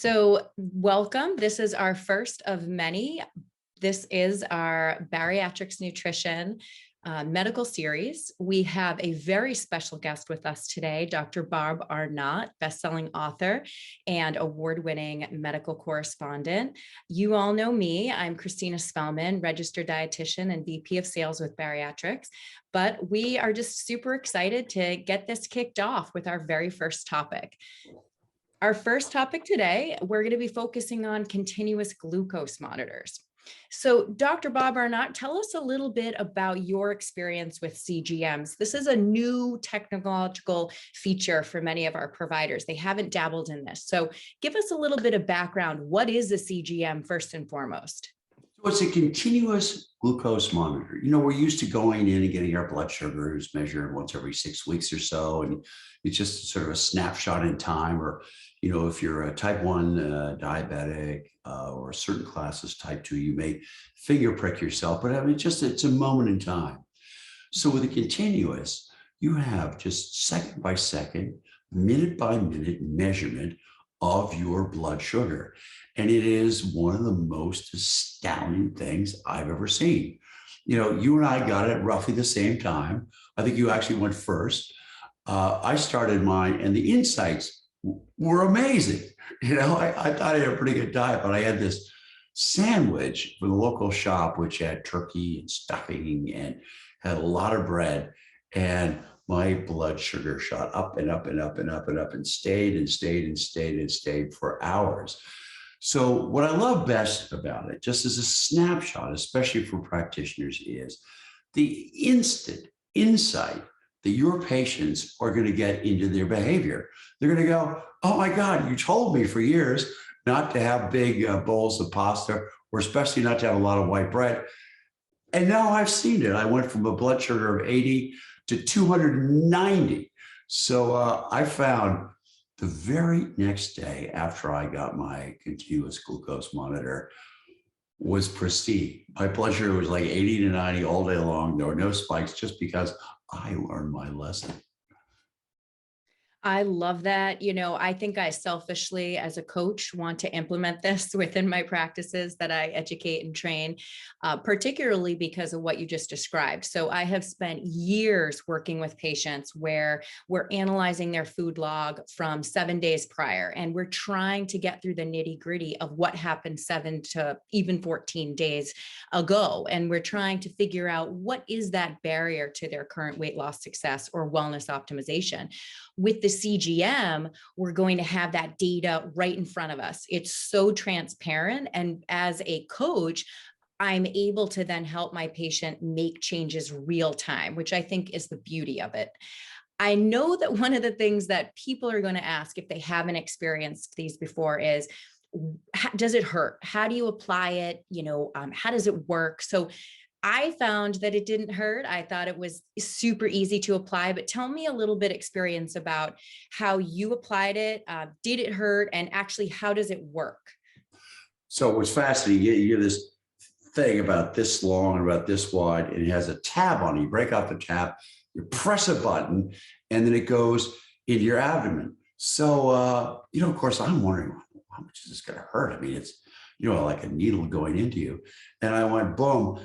So, welcome. This is our first of many. This is our bariatrics nutrition medical series. We have a very special guest with us today, Dr. Barb Arnott, bestselling author and award-winning medical correspondent. You all know me. I'm Christina Spellman, registered dietitian and VP of sales with bariatrics. But we are just super excited to get this kicked off with our very first topic. Our first topic today, we're going to be focusing on continuous glucose monitors. So, Dr. Bob Arnott, tell us a little bit about your experience with CGMs. This is a new technological feature for many of our providers. They haven't dabbled in this. So, give us a little bit of background. What is a CGM first and foremost? So it's a continuous glucose monitor. We're used to going in and getting our blood sugars measured once every 6 weeks or so. And it's just sort of a snapshot in time. Or, if you're a type 1 diabetic or a certain class is type 2, you may finger prick yourself. But it's a moment in time. So with a continuous, you have just second by second, minute by minute measurement of your blood sugar. And it is one of the most astounding things I've ever seen. You and I got it roughly the same time. I think you actually went first. I started mine and the insights were amazing. I thought I had a pretty good diet, but I had this sandwich from the local shop, which had turkey and stuffing and had a lot of bread. And my blood sugar shot up and up and up and up and up and stayed and stayed and stayed and stayed for hours. So what I love best about it, just as a snapshot, especially for practitioners, is the instant insight that your patients are going to get into their behavior. They're going to go, oh my God, you told me for years not to have big bowls of pasta, or especially not to have a lot of white bread. And now I've seen it. I went from a blood sugar of 80 to 290. So I found the very next day after I got my continuous glucose monitor was pristine. My blood sugar was like 80 to 90 all day long. There were no spikes just because I learned my lesson. I love that. I think I selfishly, as a coach, want to implement this within my practices that I educate and train, particularly because of what you just described. So I have spent years working with patients where we're analyzing their food log from 7 days prior, and we're trying to get through the nitty gritty of what happened 7 to even 14 days ago. And we're trying to figure out what is that barrier to their current weight loss success or wellness optimization. With the CGM, we're going to have that data right in front of us. It's so transparent. And as a coach, I'm able to then help my patient make changes real time, which I think is the beauty of it. I know that one of the things that people are going to ask if they haven't experienced these before is, does it hurt? How do you apply it? How does it work? So I found that it didn't hurt. I thought it was super easy to apply, but tell me a little bit experience about how you applied it. Did it hurt? And actually, how does it work? So it was fascinating. You get this thing about this long and about this wide, and it has a tab on it. You break off the tab, you press a button, and then it goes into your abdomen. So, of course, I'm wondering, how much is this going to hurt? I mean, it's, like a needle going into you. And I went, boom.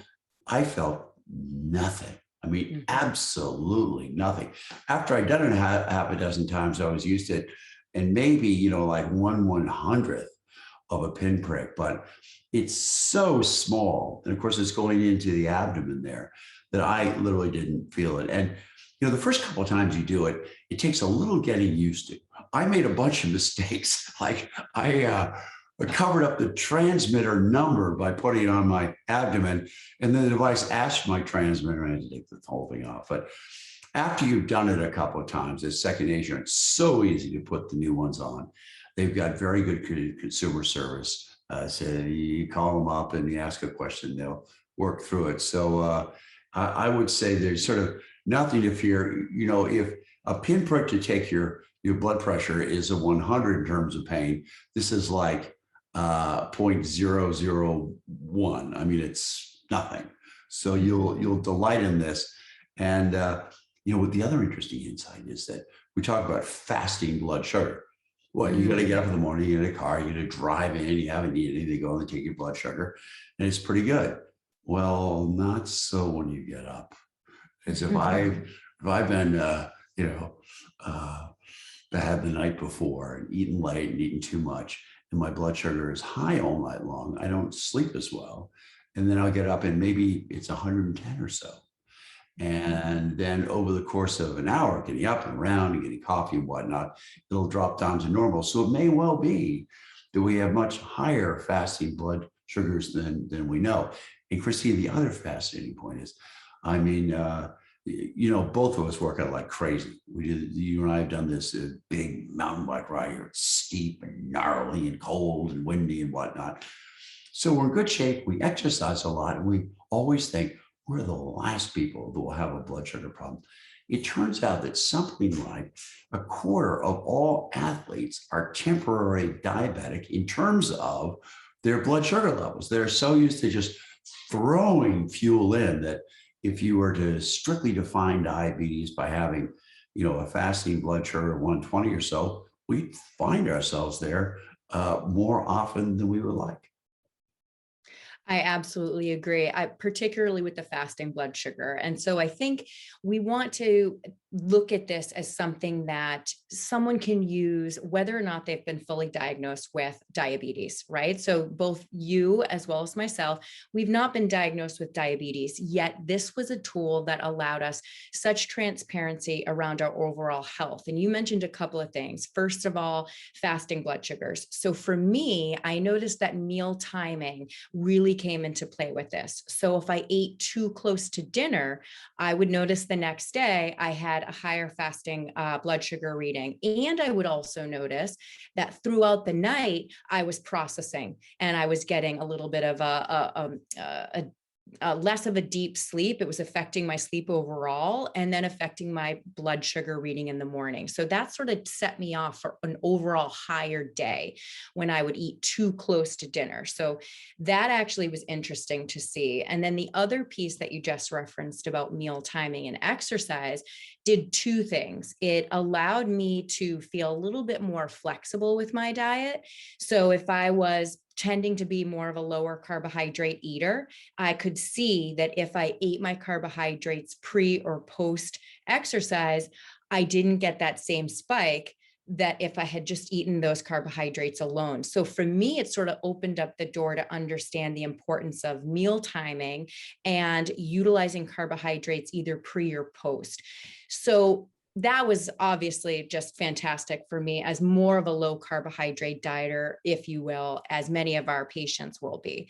I felt nothing. I mean, absolutely nothing. After I'd done it half a dozen times, I was used to it, and maybe, like 1/100th of a pinprick, but it's so small. And of course, it's going into the abdomen there that I literally didn't feel it. And, the first couple of times you do it, it takes a little getting used to. I made a bunch of mistakes. Like I covered up the transmitter number by putting it on my abdomen, and then the device asked my transmitter, and I had to take the whole thing off. But after you've done it a couple of times, it's second nature. It's so easy to put the new ones on. They've got very good consumer service. So you call them up and you ask a question, they'll work through it. So I would say there's sort of nothing to fear. If a pinprick to take your blood pressure is a 100 in terms of pain, this is like 0.001. I mean, it's nothing. So you'll delight in this. And what the other interesting insight is that we talk about fasting blood sugar. Well, you got to Mm. get up in the morning, you get a car, you got to drive in, you haven't eaten anything, they go and take your blood sugar, and it's pretty good. Well, not so when you get up. As if I've been, you know, uh, bad the night before and eaten late and eaten too much, and my blood sugar is high all night long, I don't sleep as well. And then I'll get up and maybe it's 110 or so. And then over the course of an hour, getting up and around and getting coffee and whatnot, it'll drop down to normal. So it may well be that we have much higher fasting blood sugars than we know. And Christine, the other fascinating point is, I mean, both of us work out like crazy. You and I have done this big mountain bike ride here. It's steep and gnarly and cold and windy and whatnot. So we're in good shape. We exercise a lot, and we always think we're the last people that will have a blood sugar problem. It turns out that something like a quarter of all athletes are temporary diabetic in terms of their blood sugar levels. They're so used to just throwing fuel in that if you were to strictly define diabetes by having, a fasting blood sugar of 120 or so, we find ourselves there more often than we would like. I absolutely agree. I particularly with the fasting blood sugar. And so I think we want to look at this as something that someone can use whether or not they've been fully diagnosed with diabetes, right? So both you as well as myself, we've not been diagnosed with diabetes, yet this was a tool that allowed us such transparency around our overall health. And you mentioned a couple of things. First of all, fasting blood sugars. So for me, I noticed that meal timing really came into play with this. So if I ate too close to dinner, I would notice the next day I had a higher fasting blood sugar reading. And I would also notice that throughout the night, I was processing and I was getting a little bit of less of a deep sleep. It was affecting my sleep overall and then affecting my blood sugar reading in the morning. So that sort of set me off for an overall higher day when I would eat too close to dinner. So that actually was interesting to see. And then the other piece that you just referenced about meal timing and exercise did two things. It allowed me to feel a little bit more flexible with my diet. So if I was tending to be more of a lower carbohydrate eater, I could see that if I ate my carbohydrates pre or post exercise, I didn't get that same spike that if I had just eaten those carbohydrates alone. So for me, it sort of opened up the door to understand the importance of meal timing and utilizing carbohydrates either pre or post. So that was obviously just fantastic for me as more of a low carbohydrate dieter, if you will, as many of our patients will be.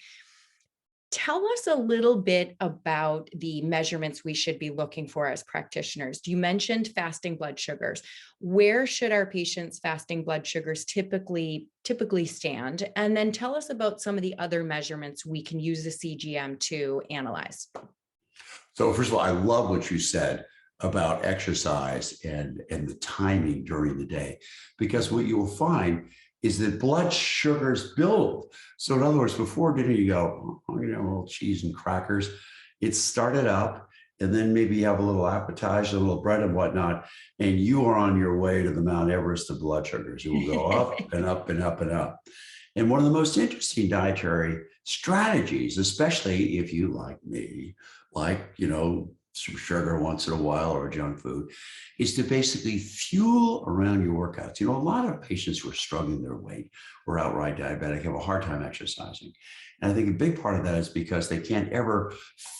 Tell us a little bit about the measurements we should be looking for as practitioners. You mentioned fasting blood sugars. Where should our patients' fasting blood sugars typically stand? And then tell us about some of the other measurements we can use the CGM to analyze. So first of all, I love what you said about exercise and the timing during the day, because what you will find is that blood sugars build. So in other words, before dinner, you go, oh, a little cheese and crackers. It started up, and then maybe you have a little appetizer, a little bread and whatnot, and you are on your way to the Mount Everest of blood sugars. It will go up and up and up and up. And one of the most interesting dietary strategies, especially if you like me, like, some sugar once in a while or junk food, is to basically fuel around your workouts. A lot of patients who are struggling their weight or outright diabetic have a hard time exercising. And I think a big part of that is because they can't ever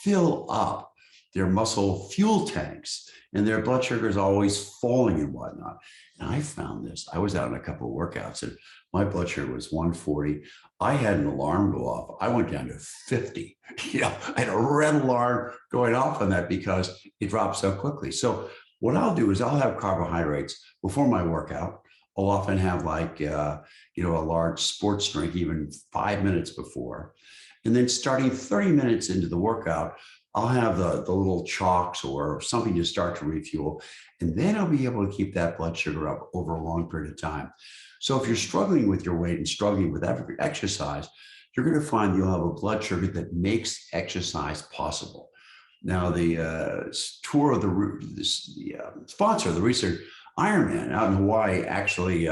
fill up their muscle fuel tanks and their blood sugar is always falling and whatnot. And I found this. I was out in a couple of workouts and my blood sugar was 140. I had an alarm go off. I went down to 50. I had a red alarm going off on that because it dropped so quickly. So what I'll do is I'll have carbohydrates before my workout. I'll often have a large sports drink even 5 minutes before. And then starting 30 minutes into the workout, I'll have the little chalks or something to start to refuel. And then I'll be able to keep that blood sugar up over a long period of time. So if you're struggling with your weight and struggling with every exercise, you're going to find you'll have a blood sugar that makes exercise possible. Now, the sponsor of the research, Ironman out in Hawaii, actually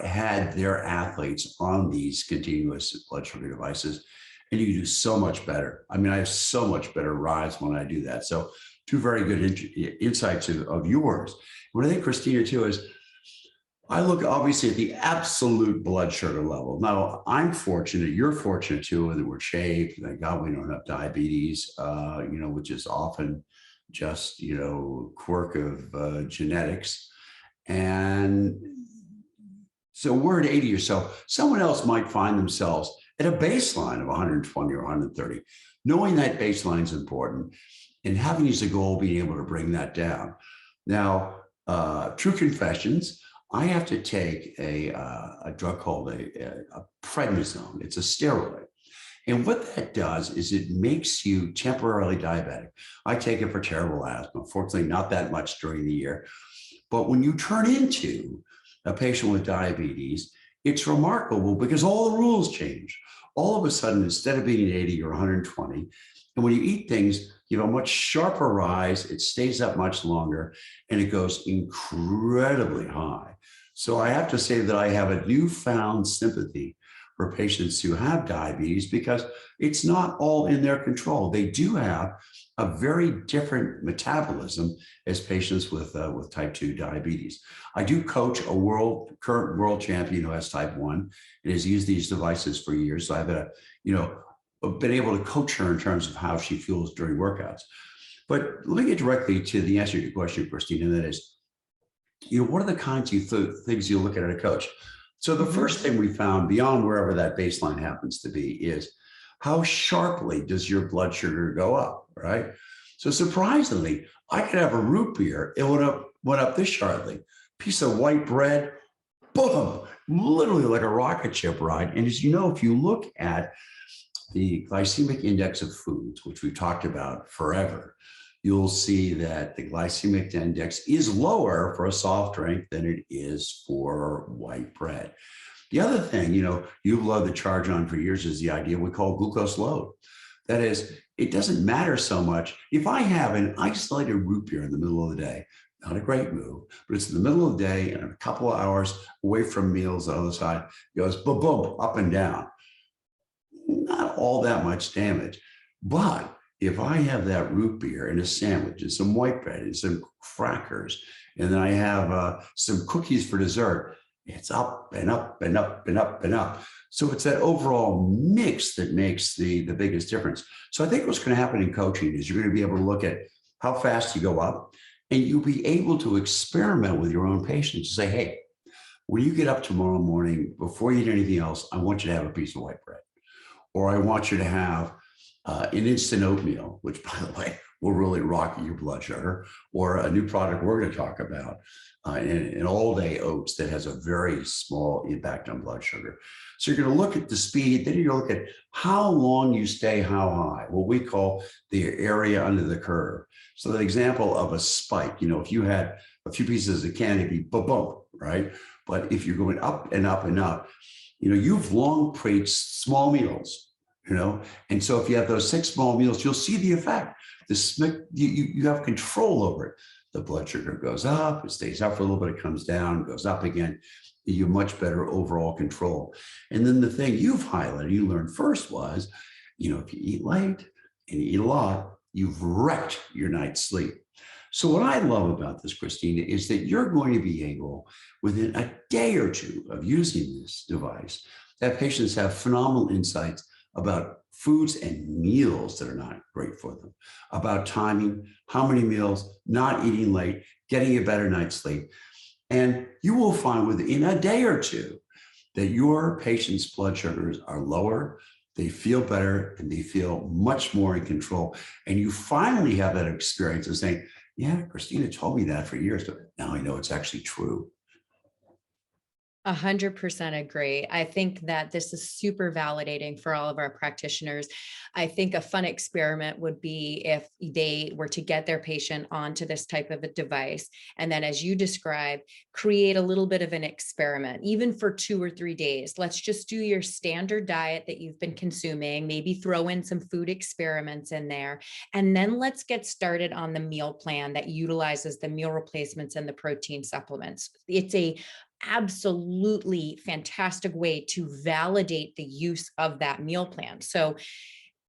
had their athletes on these continuous blood sugar devices, and you do so much better. I mean, I have so much better rides when I do that. So, two very good insights of yours. What I think, Christina, too, is I look obviously at the absolute blood sugar level. Now, I'm fortunate, you're fortunate too, that we're shaved. Thank God we don't have diabetes, which is often just, quirk of genetics. And so we're at 80 or so. Someone else might find themselves at a baseline of 120 or 130. Knowing that baseline is important and having as a goal being able to bring that down. Now, true confessions, I have to take a drug called a prednisone. It's a steroid. And what that does is it makes you temporarily diabetic. I take it for terrible asthma. Fortunately, not that much during the year. But when you turn into a patient with diabetes, it's remarkable because all the rules change. All of a sudden, instead of being 80 or 120, and when you eat things, you have a much sharper rise, it stays up much longer, and it goes incredibly high. So I have to say that I have a newfound sympathy for patients who have diabetes because it's not all in their control. They do have a very different metabolism as patients with type 2 diabetes. I do coach a current world champion who has type 1 and has used these devices for years. So I've been able to coach her in terms of how she feels during workouts. But let me get directly to the answer to your question, Christina, and that is, what are the kinds of things you look at a coach? So the first thing we found beyond wherever that baseline happens to be is how sharply does your blood sugar go up, right? So surprisingly, I could have a root beer, it went up this sharply. Piece of white bread, boom, literally like a rocket ship ride. And as you know, if you look at the glycemic index of foods, which we've talked about forever, you'll see that the glycemic index is lower for a soft drink than it is for white bread. The other thing, you've loved the charge on for years is the idea we call glucose load. That is, it doesn't matter so much. If I have an isolated root beer in the middle of the day, not a great move, but it's in the middle of the day and a couple of hours away from meals, the other side goes boom, boom, up and down. Not all that much damage. But if I have that root beer and a sandwich and some white bread and some crackers, and then I have some cookies for dessert, it's up and up and up and up and up. So it's that overall mix that makes the biggest difference. So I think what's going to happen in coaching is you're going to be able to look at how fast you go up, and you'll be able to experiment with your own patients to say, hey, when you get up tomorrow morning, before you eat anything else, I want you to have a piece of white bread. Or I want you to have an instant oatmeal, which, by the way, will really rock your blood sugar, or a new product we're going to talk about, an all-day oats that has a very small impact on blood sugar. So you're going to look at the speed, then you're going to look at how long you stay how high, what we call the area under the curve. So the example of a spike, if you had a few pieces of candy, it'd be boom, boom, right? But if you're going up and up and up, you've long preached small meals, and so if you have those 6 small meals, you'll see the effect. You have control over it. The blood sugar goes up, it stays up for a little bit, it comes down, goes up again. You have much better overall control. And then the thing you've highlighted, you learned first was, if you eat late and you eat a lot, you've wrecked your night's sleep. So what I love about this, Christina, is that you're going to be able, within a day or two of using this device, that patients have phenomenal insights about foods and meals that are not great for them, about timing, how many meals, not eating late, getting a better night's sleep. And you will find within a day or two that your patients' blood sugars are lower, they feel better, and they feel much more in control. And you finally have that experience of saying, yeah, Christina told me that for years, but now I know it's actually true. 100% agree. I think that this is super validating for all of our practitioners. I think a fun experiment would be if they were to get their patient onto this type of a device. And then, as you described, create a little bit of an experiment, even for 2 or 3 days. Let's just do your standard diet that you've been consuming, maybe throw in some food experiments in there. And then let's get started on the meal plan that utilizes the meal replacements and the protein supplements. It's a absolutely fantastic way to validate the use of that meal plan. So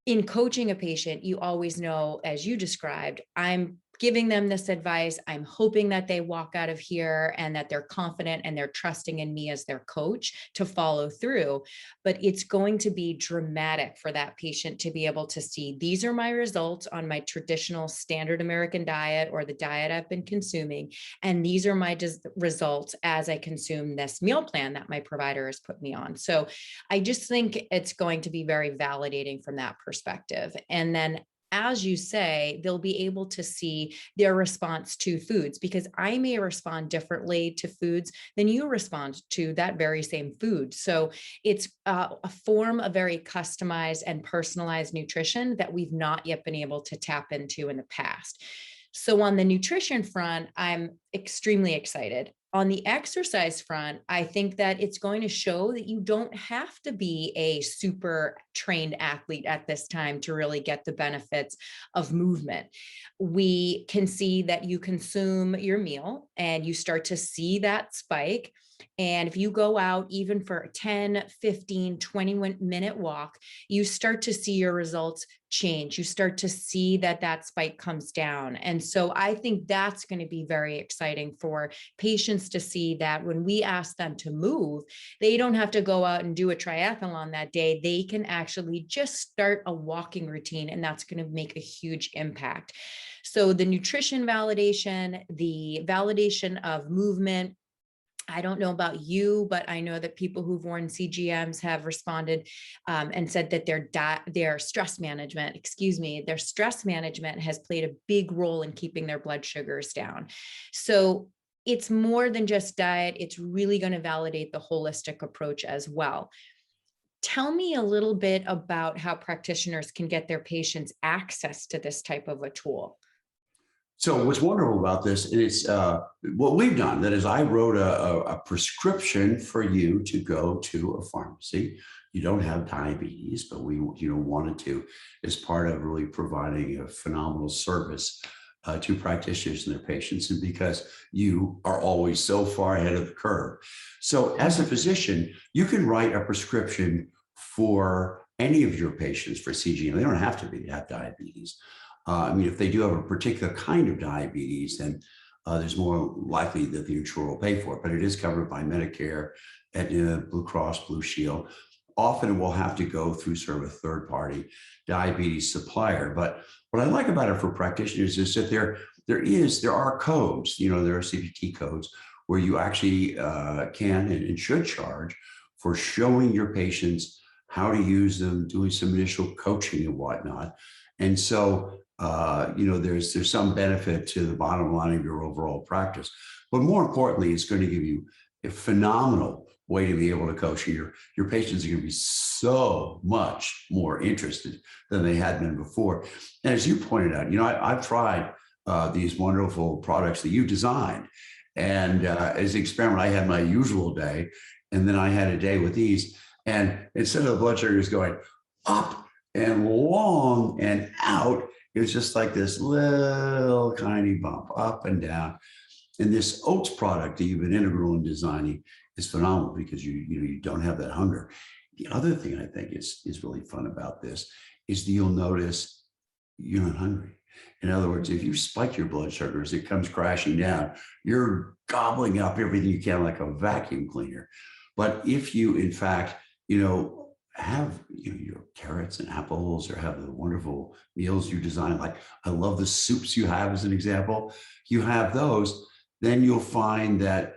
in coaching a patient, you always know, as you described, I'm giving them this advice. I'm hoping that they walk out of here and that they're confident and they're trusting in me as their coach to follow through. But it's going to be dramatic for that patient to be able to see, these are my results on my traditional standard American diet or the diet I've been consuming. And these are my results as I consume this meal plan that my provider has put me on. So I just think it's going to be very validating from that perspective. And then, as you say, they'll be able to see their response to foods, because I may respond differently to foods than you respond to that very same food. So it's a form of very customized and personalized nutrition that we've not yet been able to tap into in the past. So on the nutrition front, I'm extremely excited. On the exercise front, I think that it's going to show that you don't have to be a super trained athlete at this time to really get the benefits of movement. We can see that you consume your meal and you start to see that spike. And if you go out even for a 10, 15, 20-minute walk, you start to see your results change. You start to see that that spike comes down. And so I think that's going to be very exciting for patients to see, that when we ask them to move, they don't have to go out and do a triathlon that day. They can actually just start a walking routine, and that's going to make a huge impact. So the nutrition validation, the validation of movement, I don't know about you, but I know that people who've worn CGMs have responded and said that their stress management, their stress management has played a big role in keeping their blood sugars down. So it's more than just diet. It's really going to validate the holistic approach as well. Tell me a little bit about how practitioners can get their patients access to this type of a tool. So what's wonderful about this is what we've done. That is, I wrote a prescription for you to go to a pharmacy. You don't have diabetes, but we wanted to, as part of really providing a phenomenal service to practitioners and their patients, and because you are always so far ahead of the curve. So as a physician, you can write a prescription for any of your patients for CGM. They don't have to have diabetes. If they do have a particular kind of diabetes, then there's more likely that the insurer will pay for it, but it is covered by Medicare, Aetna, Blue Cross, Blue Shield. Often it will have to go through sort of a third-party diabetes supplier. But what I like about it for practitioners is that there are codes, there are CPT codes where you actually can and should charge for showing your patients how to use them, doing some initial coaching and whatnot. And so there's some benefit to the bottom line of your overall practice. But more importantly, it's going to give you a phenomenal way to be able to coach. Your patients are going to be so much more interested than they had been before. And as you pointed out, I've tried these wonderful products that you designed. And as an experiment, I had my usual day, and then I had a day with these. And instead of the blood sugars going up and long and out, it was just like this little tiny bump up and down. And this oats product that you've been integral in designing is phenomenal, because you don't have that hunger. The other thing I think is really fun about this is that you'll notice you're not hungry. In other words, if you spike your blood sugars, it comes crashing down. You're gobbling up everything you can like a vacuum cleaner. But if you, in fact, have your carrots and apples, or have the wonderful meals you design, like I love the soups you have as an example, you have those, then you'll find that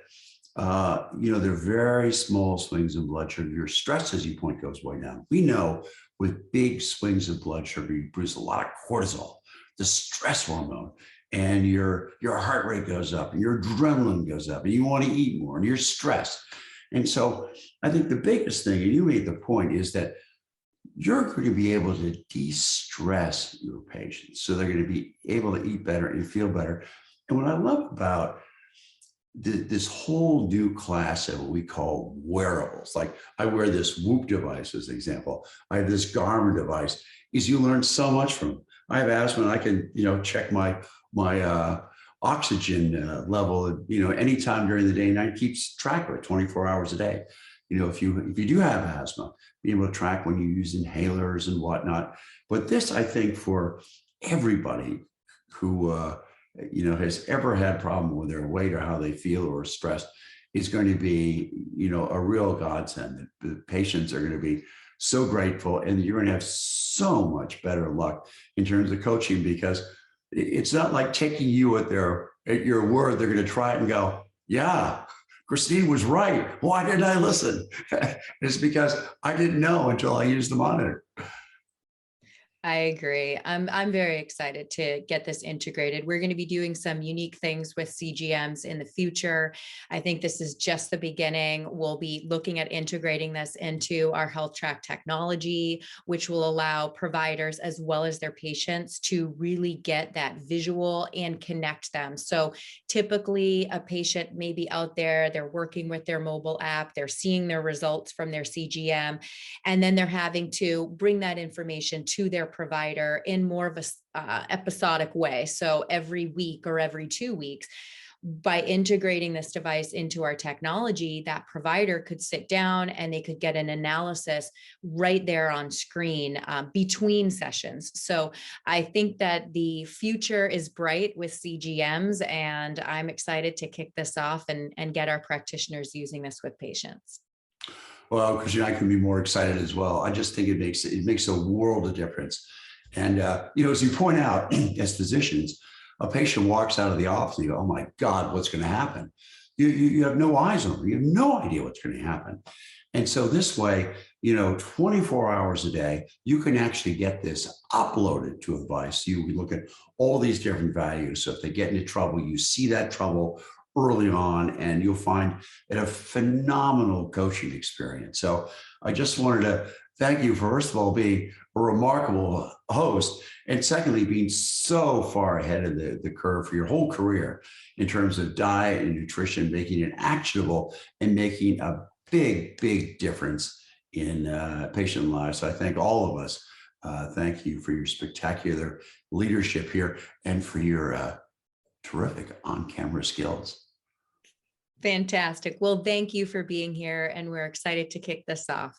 they're very small swings in blood sugar. Your stress, as you point, goes way down. We know with big swings of blood sugar, you produce a lot of cortisol, the stress hormone, and your heart rate goes up, and your adrenaline goes up, and you want to eat more, and you're stressed. And so I think the biggest thing, and you made the point, is that you're going to be able to de-stress your patients. So they're going to be able to eat better and feel better. And what I love about this whole new class of what we call wearables, like I wear this Whoop device as an example, I have this Garmin device, is you learn so much from them. I have asthma, and I can check my oxygen level, anytime during the day and night, keeps track of it 24 hours a day. If you do have asthma, be able to track when you use inhalers and whatnot. But this, I think, for everybody who has ever had a problem with their weight or how they feel or stressed, is going to be a real godsend. The patients are going to be so grateful, and you're going to have so much better luck in terms of coaching, because it's not like taking you at your word. They're going to try it and go, yeah, Christine was right. Why didn't I listen? It's because I didn't know until I used the monitor. I agree. I'm very excited to get this integrated. We're going to be doing some unique things with CGMs in the future. I think this is just the beginning. We'll be looking at integrating this into our health track technology, which will allow providers as well as their patients to really get that visual and connect them. So typically a patient may be out there, they're working with their mobile app, they're seeing their results from their CGM, and then they're having to bring that information to their provider in more of a episodic way. So every week or every 2 weeks. By integrating this device into our technology, that provider could sit down and they could get an analysis right there on screen between sessions. So I think that the future is bright with CGMs, and I'm excited to kick this off and get our practitioners using this with patients. Well, because I can be more excited as well. I just think it makes a world of difference. And as you point out, as physicians, a patient walks out of the office and you go, "Oh my God, what's going to happen?" You have no eyes on them. You have no idea what's going to happen. And so this way, 24 hours a day, you can actually get this uploaded to a device. You look at all these different values. So if they get into trouble, you see that trouble early on, and you'll find it a phenomenal coaching experience. So I just wanted to thank you for, first of all, being a remarkable host, and secondly, being so far ahead of the curve for your whole career in terms of diet and nutrition, making it actionable and making a big, big difference in patient lives. So I thank all of us. Thank you for your spectacular leadership here and for your terrific on-camera skills. Fantastic. Well, thank you for being here, and we're excited to kick this off.